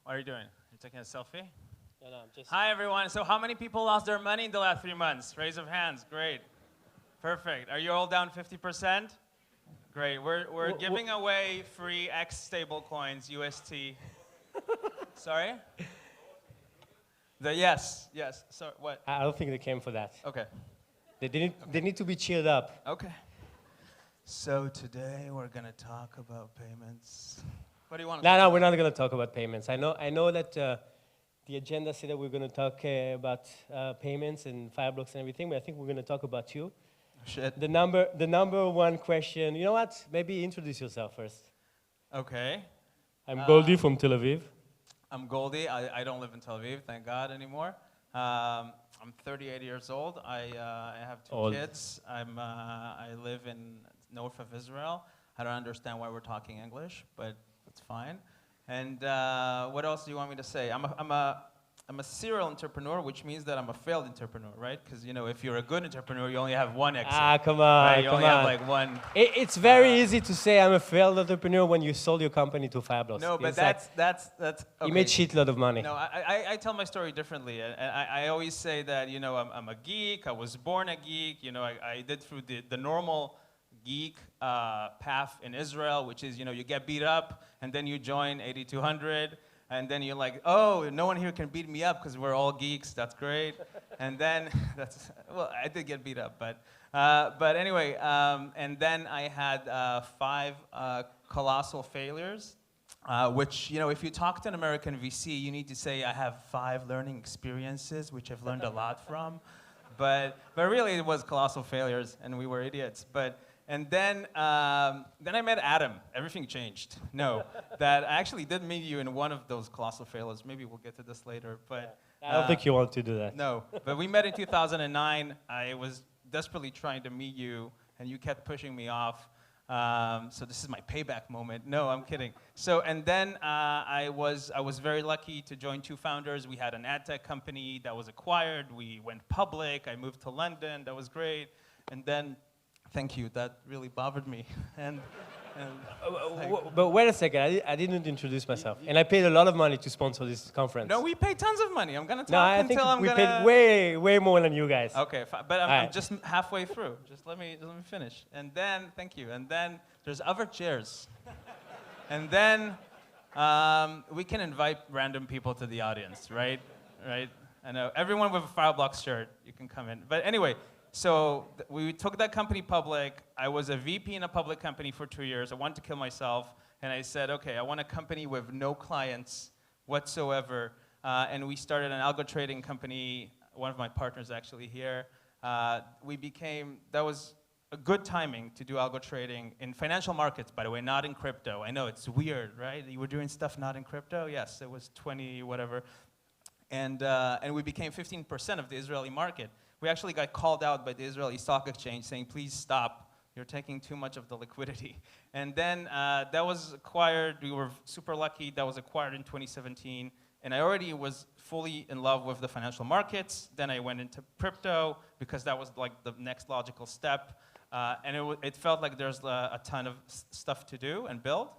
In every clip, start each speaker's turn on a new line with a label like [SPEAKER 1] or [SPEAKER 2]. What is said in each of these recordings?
[SPEAKER 1] What are you doing? You're taking a selfie?
[SPEAKER 2] No, I'm just...
[SPEAKER 1] Hi, everyone. So how many people lost their money in the last 3 months? Raise of hands. Great. Perfect. Are you all down 50%? Great. We're giving away free X stable coins, UST. Sorry? Yes. So what?
[SPEAKER 2] I don't think they came for that.
[SPEAKER 1] Okay.
[SPEAKER 2] They need to be cheered up.
[SPEAKER 1] Okay. So today we're gonna talk about payments. What do you want to
[SPEAKER 2] No, we're not going to talk about payments. I know that the agenda said that we're going to talk about payments and Fireblocks and everything, but I think we're going to talk about you.
[SPEAKER 1] Shit.
[SPEAKER 2] The number one question. You know what? Maybe introduce yourself first.
[SPEAKER 1] Okay.
[SPEAKER 2] I'm Goldi from Tel Aviv.
[SPEAKER 1] I'm Goldi. I don't live in Tel Aviv, thank God, anymore. I'm 38 years old. I have two kids. I live in north of Israel. I don't understand why we're talking English, but that's fine. And what else do you want me to say? I'm a serial entrepreneur, which means that I'm a failed entrepreneur, right? Because if you're a good entrepreneur, you only have one exit.
[SPEAKER 2] Come on,
[SPEAKER 1] right? You only have like one.
[SPEAKER 2] It's very easy to say I'm a failed entrepreneur when you sold your company to Fireblocks.
[SPEAKER 1] No, but that's okay.
[SPEAKER 2] You made shitload of money.
[SPEAKER 1] No, I tell my story differently. I always say that I'm a geek. I was born a geek. I did through the normal geek path in Israel, which is you get beat up and then you join 8200. And then you're like, oh, no one here can beat me up because we're all geeks. That's great. And then I did get beat up, but anyway. And then I had 5 colossal failures, which if you talk to an American VC, you need to say I have 5 learning experiences, which I've learned a lot from. But really, it was colossal failures, and we were idiots. And then I met Adam. Everything changed. No, that I actually did meet you in one of those colossal failures. Maybe we'll get to this later. But
[SPEAKER 2] I don't think you want to do that.
[SPEAKER 1] No, but we met in 2009. I was desperately trying to meet you, and you kept pushing me off. So this is my payback moment. No, I'm kidding. So and then I was very lucky to join 2 founders. We had an ad tech company that was acquired. We went public. I moved to London. That was great. And then. Thank you. That really bothered me.
[SPEAKER 2] But wait a second. I didn't introduce myself, and I paid a lot of money to sponsor this conference.
[SPEAKER 1] No, we paid tons of money. I'm gonna talk
[SPEAKER 2] I think we paid way more than you guys.
[SPEAKER 1] Okay, but I'm just halfway through. Just let me finish. And then thank you. And then there's other chairs. And then we can invite random people to the audience, right? Right. I know everyone with a Fireblocks shirt. You can come in. But anyway. So we took that company public. I was a VP in a public company for 2 years. I wanted to kill myself. And I said, okay, I want a company with no clients whatsoever. And we started an algo trading company. One of my partners actually here. That was a good timing to do algo trading in financial markets, by the way, not in crypto. I know it's weird, right? You were doing stuff not in crypto? Yes, it was 20, whatever. And we became 15% of the Israeli market. We actually got called out by the Israeli Stock Exchange saying, please stop. You're taking too much of the liquidity. And then that was acquired. We were super lucky. That was acquired in 2017. And I already was fully in love with the financial markets. Then I went into crypto because that was like the next logical step. And it felt like there's a ton of stuff to do and build.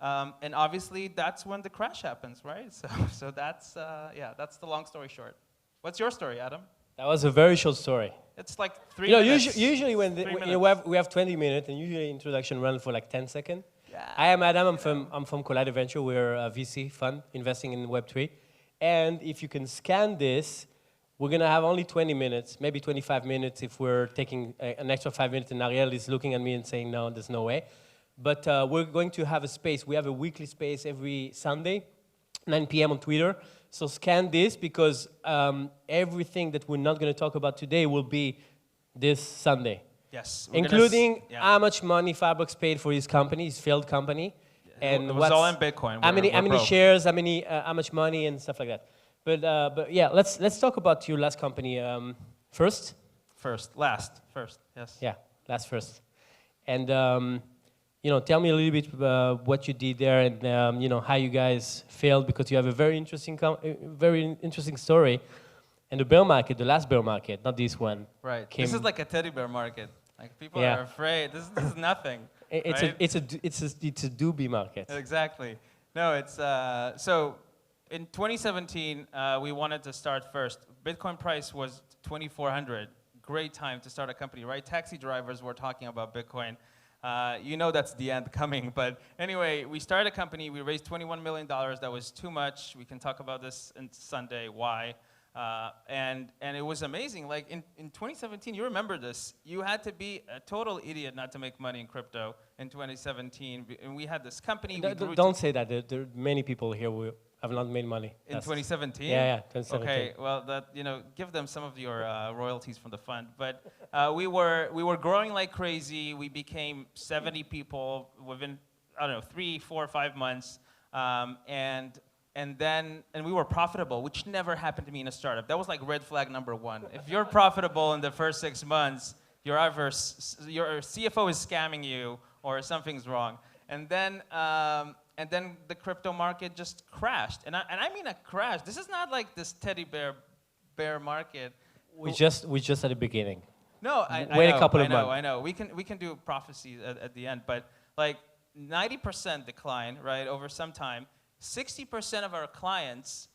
[SPEAKER 1] And obviously, that's when the crash happens, right? So that's the long story short. What's your story, Adam?
[SPEAKER 2] That was a very short story.
[SPEAKER 1] It's like 3 minutes.
[SPEAKER 2] Usually when we have 20 minutes, and usually introduction runs for like 10 seconds.
[SPEAKER 1] Yeah.
[SPEAKER 2] I am Adam. I'm from Collider Venture. We're a VC fund investing in Web3. And if you can scan this, we're going to have only 20 minutes, maybe 25 minutes if we're taking an extra 5 minutes, and Ariel is looking at me and saying, no, there's no way. But we're going to have a space. We have a weekly space every Sunday, 9 p.m. on Twitter. So scan this because everything that we're not going to talk about today will be this Sunday.
[SPEAKER 1] Yes.
[SPEAKER 2] Including how much money Fireblocks paid for his company, his failed company.
[SPEAKER 1] Yeah, and it was all in Bitcoin.
[SPEAKER 2] How many shares, how much money and stuff like that. But yeah, let's talk about your last company first.
[SPEAKER 1] Last, yes.
[SPEAKER 2] Yeah, last first. And tell me a little bit what you did there and how you guys failed, because you have a very interesting story. And the bear market, the last bear market, not this one.
[SPEAKER 1] Right. This is like a teddy bear market. Like people are afraid. This is nothing.
[SPEAKER 2] It's a doobie market.
[SPEAKER 1] Exactly. No, it's so In 2017, we wanted to start first. Bitcoin price was 2,400. Great time to start a company, right? Taxi drivers were talking about Bitcoin. You know that's the end coming. But anyway, we started a company. We raised $21 million. That was too much. We can talk about this on Sunday, why. And it was amazing. Like in 2017, you remember this. You had to be a total idiot not to make money in crypto in 2017. And we had this company.
[SPEAKER 2] Don't say that. There are many people here who have not made money.
[SPEAKER 1] In 2017?
[SPEAKER 2] Yeah, 2017.
[SPEAKER 1] Okay, well, give them some of your royalties from the fund. But we were growing like crazy. We became 70 people within, I don't know, 3, 4, 5 months. And we were profitable, which never happened to me in a startup. That was like red flag number 1. If you're profitable in the first 6 months, your CFO is scamming you or something's wrong. And then the crypto market just crashed. And I mean a crash. This is not like this teddy bear market.
[SPEAKER 2] We just at the beginning.
[SPEAKER 1] No,
[SPEAKER 2] Wait a couple of months.
[SPEAKER 1] I know. We can do prophecies at the end, but like 90% decline, right, over some time. 60% of our clients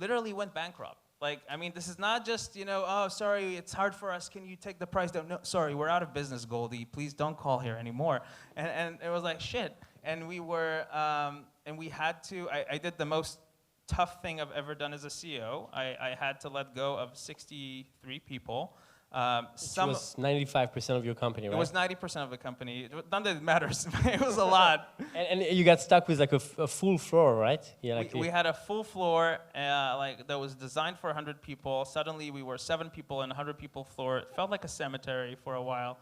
[SPEAKER 1] literally went bankrupt. Like, I mean, this is not just, oh, sorry, it's hard for us. Can you take the price down? No, sorry, we're out of business, Goldi. Please don't call here anymore. And it was like, shit. And we were, and we had to, I did the most tough thing I've ever done as a CEO. I had to let go of 63 people.
[SPEAKER 2] Which was 95% of your company, right?
[SPEAKER 1] It was 90% of the company. Not that it matters. It was a lot.
[SPEAKER 2] And you got stuck with like a full floor, right? Yeah. Like
[SPEAKER 1] we had a full floor that was designed for 100 people. Suddenly we were 7 people in a 100 people floor. It felt like a cemetery for a while.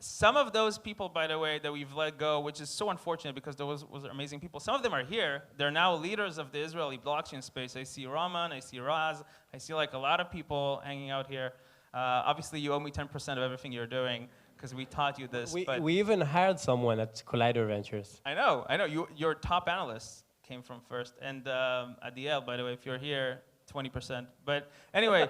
[SPEAKER 1] Some of those people, by the way, that we've let go, which is so unfortunate because those were amazing people. Some of them are here. They're now leaders of the Israeli blockchain space. I see Raman, I see Raz, I see like a lot of people hanging out here. Obviously, you owe me 10% of everything you're doing because we taught you this.
[SPEAKER 2] We even hired someone at Collider Ventures.
[SPEAKER 1] I know. Your top analysts came from first. And Adiel, by the way, if you're here, 20%. But anyway,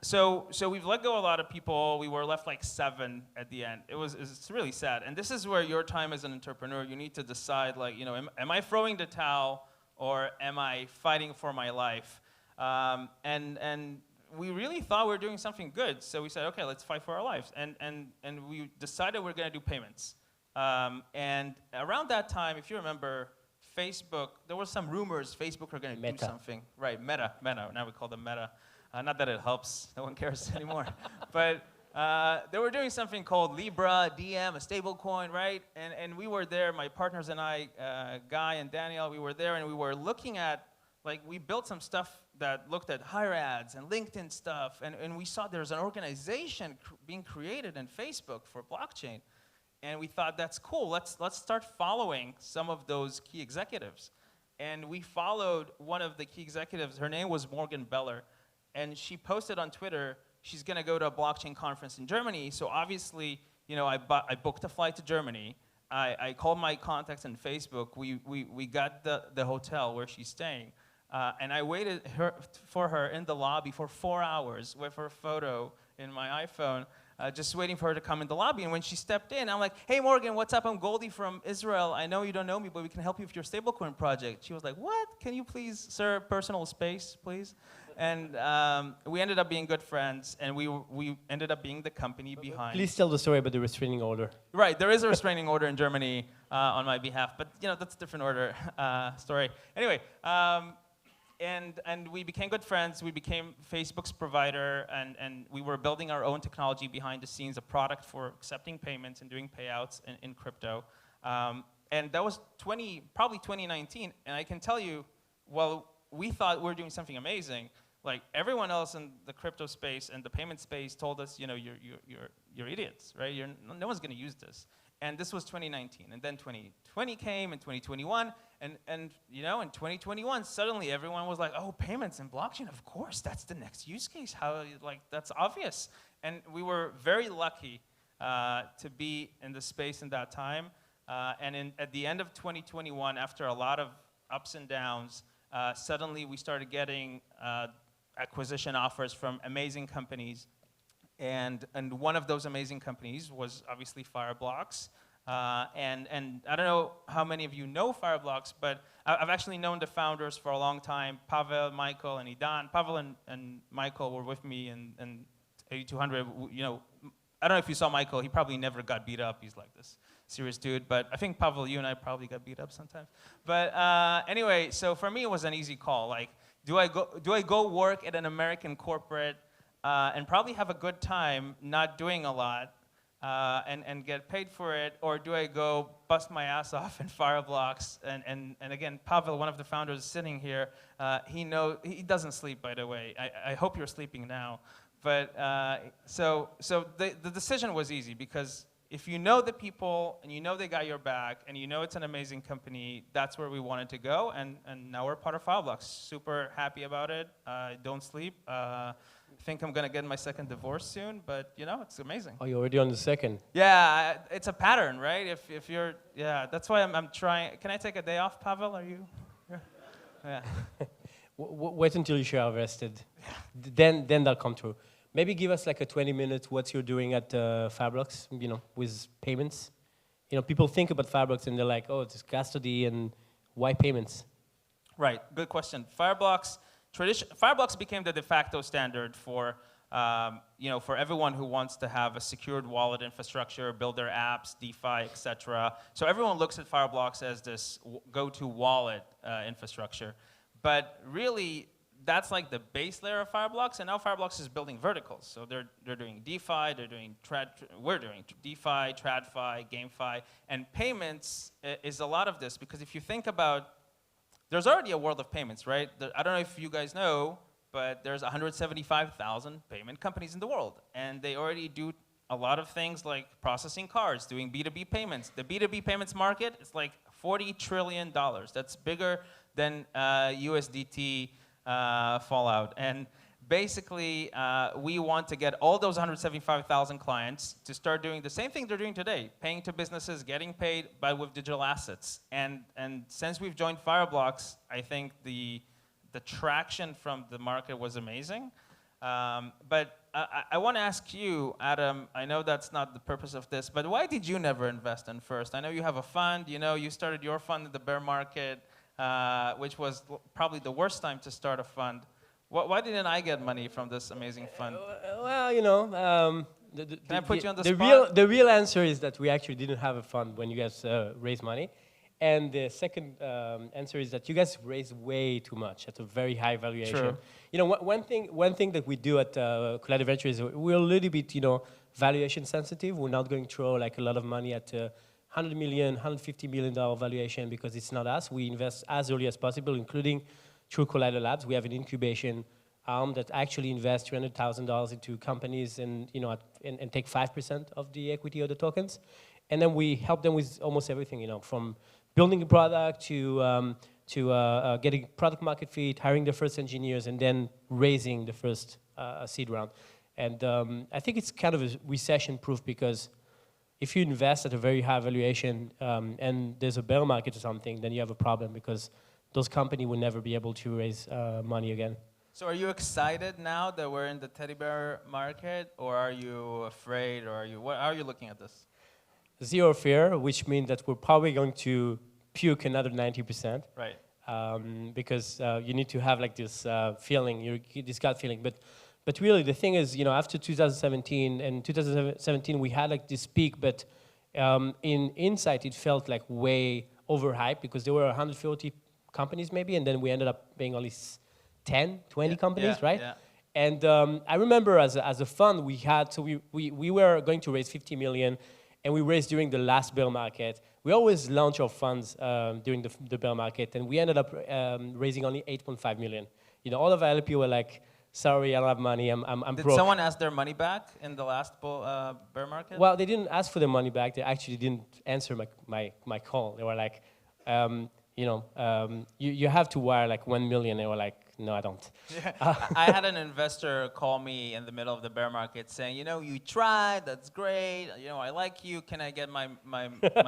[SPEAKER 1] so we've let go a lot of people. We were left like 7 at the end. It's really sad. And this is where your time as an entrepreneur, you need to decide, like, am I throwing the towel or am I fighting for my life? And we really thought we were doing something good, so we said, okay, let's fight for our lives. And we decided we're going to do payments. And around that time, if you remember, Facebook, there were some rumors Facebook were going to do something. Right, Meta, now we call them Meta. Not that it helps, no one cares anymore. But they were doing something called Libra, DM, a stable coin, right? And we were there, my partners and I, Guy and Daniel, we were there, and we were looking at, like, we built some stuff that looked at hire ads and LinkedIn stuff, and we saw there's an organization being created in Facebook for blockchain, and we thought that's cool. Let's start following some of those key executives, and we followed one of the key executives. Her name was Morgan Beller, and she posted on Twitter she's going to go to a blockchain conference in Germany. So obviously, I booked a flight to Germany. I called my contacts on Facebook. We got the hotel where she's staying. And I waited for her in the lobby for 4 hours with her photo in my iPhone, just waiting for her to come in the lobby. And when she stepped in, I'm like, hey, Morgan, what's up? I'm Goldi from Israel. I know you don't know me, but we can help you with your stablecoin project. She was like, what? Can you please, sir, personal space, please? And we ended up being good friends, and we ended up being the company behind.
[SPEAKER 2] Please tell the story about the restraining order.
[SPEAKER 1] Right, there is a restraining order in Germany on my behalf, but that's a different order story. Anyway. And we became good friends. We became Facebook's provider, and we were building our own technology behind the scenes, a product for accepting payments and doing payouts in crypto. And that was probably 2019. And I can tell you, well, we thought we were doing something amazing. Like everyone else in the crypto space and the payment space told us, you're idiots, right? No one's going to use this. And this was 2019, and then 2020 came, and 2021, and in 2021, suddenly everyone was like, "Oh, payments and blockchain, of course, that's the next use case. That's obvious." And we were very lucky to be in the space in that time. And at the end of 2021, after a lot of ups and downs, suddenly we started getting acquisition offers from amazing companies. And one of those amazing companies was obviously Fireblocks. And I don't know how many of you know Fireblocks, but I've actually known the founders for a long time, Pavel, Michael, and Idan. Pavel and Michael were with me in 8200. You know, I don't know if you saw Michael. He probably never got beat up. He's like this serious dude. But I think Pavel, you and I probably got beat up sometimes. But anyway, so for me, it was an easy call. Like, do I go work at an American corporate and probably have a good time, not doing a lot, and get paid for it, or do I go bust my ass off in Fireblocks? And again, Pavel, one of the founders, is sitting here. He doesn't sleep, by the way. I hope you're sleeping now. But so the decision was easy, because if you know the people and you know they got your back and you know it's an amazing company, that's where we wanted to go. And now we're part of Fireblocks. Super happy about it. Don't sleep. I think I'm going to get my second divorce soon, but you know, it's amazing.
[SPEAKER 2] Oh, you're already on the second?
[SPEAKER 1] Yeah, it's a pattern, right? If you're, yeah, that's why I'm trying. Can I take a day off, Pavel? Are you? Yeah.
[SPEAKER 2] Wait until you share vested. Then they'll come through. Maybe give us like a 20 minutes what you're doing at Fireblocks, you know, with payments. You know, people think about Fireblocks and they're like, oh, it's custody and why payments?
[SPEAKER 1] Right, good question. Fireblocks became the de facto standard for, you know, for everyone who wants to have a secured wallet infrastructure, build their apps, DeFi, etc. So everyone looks at Fireblocks as this go-to wallet infrastructure. But really, that's like the base layer of Fireblocks, and now Fireblocks is building verticals. So they're doing DeFi, we're doing DeFi, TradFi, GameFi, and payments is a lot of this, because if you think about, there's already a world of payments, right? I don't know if you guys know, but there's 175,000 payment companies in the world, and they already do a lot of things like processing cards, doing B2B payments. The B2B payments market is like $40 trillion. That's bigger than USDT fallout. And basically, we want to get all those 175,000 clients to start doing the same thing they're doing today, paying to businesses, getting paid with digital assets. And since we've joined Fireblocks, I think the traction from the market was amazing. But I want to ask you, Adam, I know that's not the purpose of this, but why did you never invest in First? I know you have a fund. You know, you started your fund in the bear market, which was probably the worst time to start a fund. Why didn't I get money from this amazing fund?
[SPEAKER 2] Well, you know,
[SPEAKER 1] Can I put you on the spot?
[SPEAKER 2] The real answer is that we actually didn't have a fund when you guys raised money. And the second answer is that you guys raised way too much at a very high valuation.
[SPEAKER 1] True.
[SPEAKER 2] You know, one thing that we do at Goldi Venture is we're a little bit, you know, valuation sensitive. We're not going to throw like a lot of money at $100 million, $150 million valuation, because it's not us. We invest as early as possible, including through Collider Labs. We have an incubation arm that actually invests $300,000 into companies and, you know, and take 5% of the equity of the tokens. And then we help them with almost everything, you know, from building a product to getting product market fit, hiring the first engineers, and then raising the first seed round. And I think it's kind of a recession-proof, because if you invest at a very high valuation and there's a bear market or something, then you have a problem, because those companies will never be able to raise money again.
[SPEAKER 1] So are you excited now that we're in the teddy bear market, or are you afraid, or how are you looking at this?
[SPEAKER 2] Zero fear, which means that we're probably going to puke another 90%.
[SPEAKER 1] Right.
[SPEAKER 2] Because you need to have like this feeling, this gut feeling. But really, the thing is, you know, after 2017, we had like this peak, but in Insight, it felt like way overhyped, because there were 140 companies maybe, and then we ended up being only 10, 20 companies, right? Yeah. And I remember as a fund, we were going to raise 50 million, and we raised during the last bear market. We always launch our funds during the bear market, and we ended up raising only 8.5 million. You know, all of our LP were like, sorry, I don't have money, I'm broke.
[SPEAKER 1] Did someone ask their money back in the last bear market?
[SPEAKER 2] Well, they didn't ask for their money back. They actually didn't answer my call. They were like, you know, you have to wire like 1 million. They were like, no, I don't.
[SPEAKER 1] Yeah. I had an investor call me in the middle of the bear market saying, you know, you tried, that's great, you know, I like you, can I get my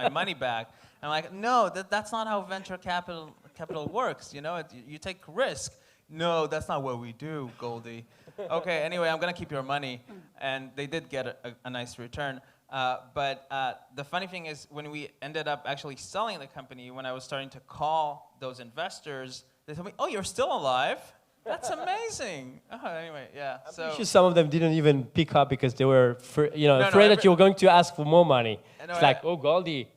[SPEAKER 1] money back? And I'm like, no, that's not how venture capital works, you know, you take risk. no, that's not what we do, Goldi. Okay, anyway, I'm gonna keep your money. And they did get a nice return. But the funny thing is, when we ended up actually selling the company, when I was starting to call those investors, they told me, oh, you're still alive? That's amazing. Oh, anyway, yeah.
[SPEAKER 2] I'm
[SPEAKER 1] so
[SPEAKER 2] pretty sure some of them didn't even pick up because they were
[SPEAKER 1] No,
[SPEAKER 2] afraid that you were going to ask for more money.
[SPEAKER 1] No,
[SPEAKER 2] It's like, oh, Goldi,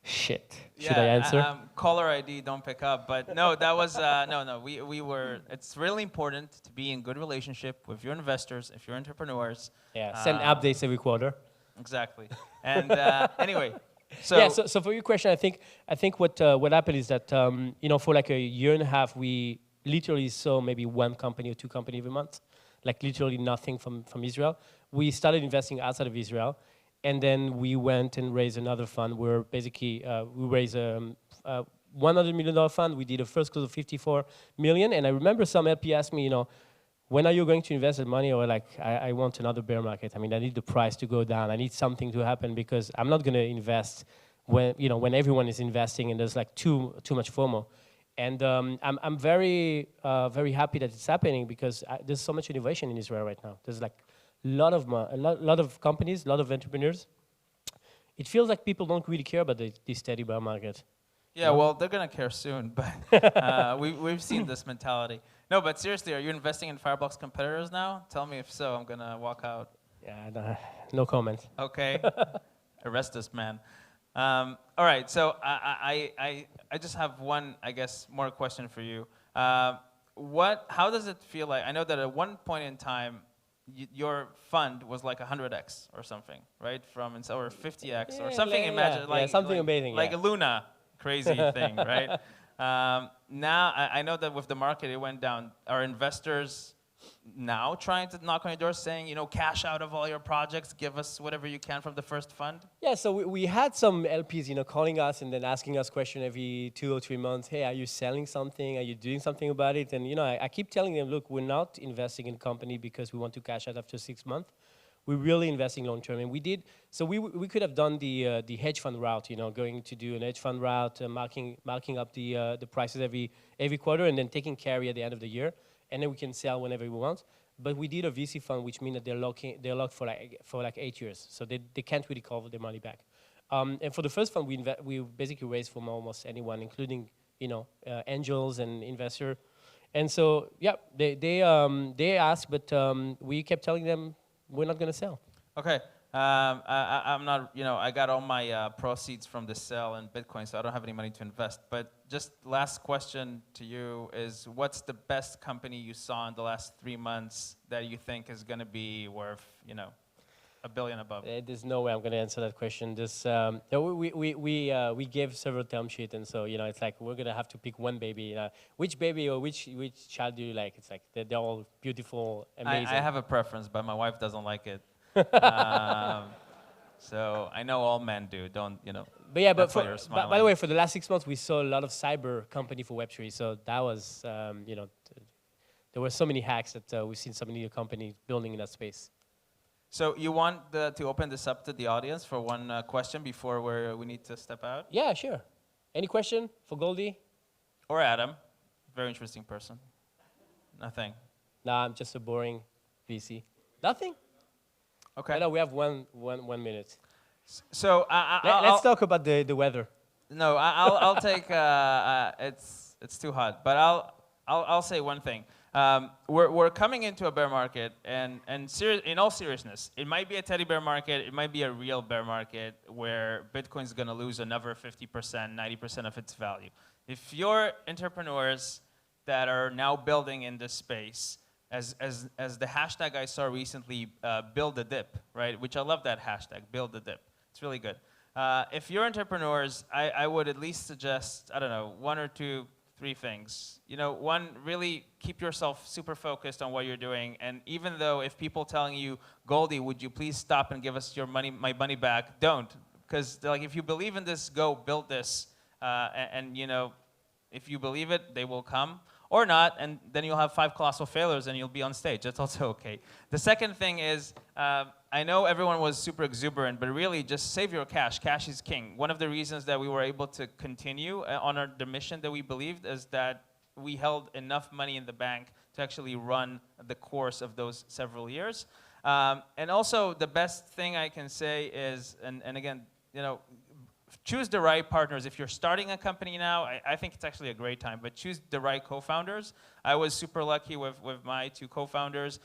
[SPEAKER 2] shit. Should I answer?
[SPEAKER 1] Caller ID, don't pick up. But no, that was, no, we were, it's really important to be in good relationship with your investors, if you're entrepreneurs.
[SPEAKER 2] Yeah, send updates every quarter.
[SPEAKER 1] Exactly. And anyway, so.
[SPEAKER 2] Yeah, so for your question, I think what happened is that, for like a year and a half, we literally saw maybe one company or two companies every month, like literally nothing from Israel. We started investing outside of Israel. And then we went and raised another fund where basically we raised a $100 million fund. We did a first close of 54 million. And I remember some LP asked me, when are you going to invest that money? Or like, I want another bear market. I mean, I need the price to go down. I need something to happen because I'm not going to invest when everyone is investing and there's like too much FOMO. And I'm very happy that it's happening because there's so much innovation in Israel right now. There's like a lot of companies, a lot of entrepreneurs. It feels like people don't really care about the steady bear market.
[SPEAKER 1] Yeah, well, they're going to care soon, but we've seen this mentality. No, but seriously, are you investing in Fireblocks competitors now? Tell me if so, I'm going to walk out.
[SPEAKER 2] Yeah, no comment.
[SPEAKER 1] Okay, arrest this man. All right, so I just have one, I guess, more question for you. How does it feel like, I know that at one point in time, your fund was like 100x or something, right? Or 50x or something. Imagine like
[SPEAKER 2] something amazing,
[SPEAKER 1] like a Luna crazy thing, right? Now I know that with the market it went down. Are investors now trying to knock on your door, saying, cash out of all your projects, give us whatever you can from the first fund?
[SPEAKER 2] Yeah, so we had some LPs, calling us and then asking us questions every 2 or 3 months. Hey, are you selling something? Are you doing something about it? And I keep telling them, look, we're not investing in company because we want to cash out after 6 months. We're really investing long term, and we did. So we could have done the hedge fund route, going to do an hedge fund route, marking up the prices every quarter, and then taking carry at the end of the year. And then we can sell whenever we want. But we did a VC fund, which means that they're locked for like 8 years, so they can't really call their money back. And for the first fund, we basically raised from almost anyone, including angels and investor. And so yeah, they asked, but we kept telling them we're not going to sell.
[SPEAKER 1] Okay. I'm not, I got all my proceeds from the sale in Bitcoin, so I don't have any money to invest. But just last question to you is, what's the best company you saw in the last 3 months that you think is going to be worth, $1 billion above?
[SPEAKER 2] There's no way I'm going to answer that question. We gave several term sheets, and so it's like we're going to have to pick one baby. Which baby or which child do you like? It's like they're all beautiful, amazing.
[SPEAKER 1] I have a preference, but my wife doesn't like it. So I know all men do. Don't.
[SPEAKER 2] But yeah, but by the way, for the last 6 months, we saw a lot of cyber company for Web3. So that was, there were so many hacks that we've seen so many companies building in that space.
[SPEAKER 1] So you want to open this up to the audience for one question before we need to step out?
[SPEAKER 2] Yeah, sure. Any question for Goldi?
[SPEAKER 1] Or Adam? Very interesting person. Nothing.
[SPEAKER 2] Nah, I'm just a boring VC. Nothing?
[SPEAKER 1] Okay.
[SPEAKER 2] No, we have one minute.
[SPEAKER 1] So
[SPEAKER 2] let's talk about the weather.
[SPEAKER 1] No, I'll take. It's too hot, but I'll say one thing. We're coming into a bear market, and in all seriousness, it might be a teddy bear market. It might be a real bear market where Bitcoin's going to lose another 50%, 90% of its value. If you're entrepreneurs that are now building in this space, as the hashtag I saw recently, build the dip, right? Which I love that hashtag, build the dip. It's really good. If you're entrepreneurs, I would at least suggest, I don't know, 1 or 2, 3 things. One, really keep yourself super focused on what you're doing. And even though if people telling you, Goldi, would you please stop and give us my money back? Don't. Because like, if you believe in this, go build this. And if you believe it, they will come. Or not, and then you'll have 5 colossal failures and you'll be on stage. That's also okay. The second thing is, I know everyone was super exuberant, but really just save your cash. Cash is king. One of the reasons that we were able to continue on the mission that we believed is that we held enough money in the bank to actually run the course of those several years. And also, the best thing I can say is, and again, choose the right partners. If you're starting a company now, I think it's actually a great time, but choose the right co-founders. I was super lucky with my two co-founders.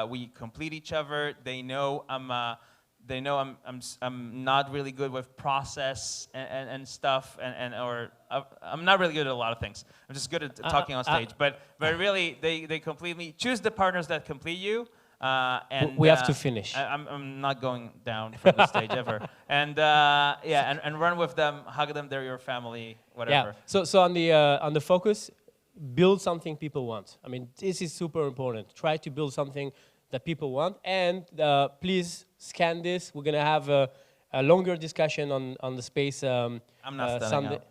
[SPEAKER 1] We complete each other. They know I'm not really good with process and stuff, or I'm not really good at a lot of things. I'm just good at talking on stage. But really, they complete me. Choose the partners that complete you. And
[SPEAKER 2] we have to finish.
[SPEAKER 1] I'm not going down from the stage ever. And and run with them, hug them. They're your family, whatever.
[SPEAKER 2] Yeah. So on the focus, build something people want. I mean, this is super important. Try to build something that people want, and please scan this. We're gonna have a longer discussion on the space.
[SPEAKER 1] I'm not
[SPEAKER 2] Sunday.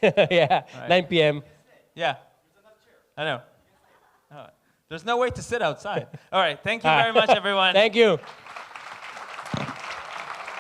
[SPEAKER 1] out.
[SPEAKER 2] Yeah,
[SPEAKER 1] Right.
[SPEAKER 2] 9 p.m.
[SPEAKER 1] Yeah, I know. There's no way to sit outside. All right, thank you very much, everyone.
[SPEAKER 2] Thank you.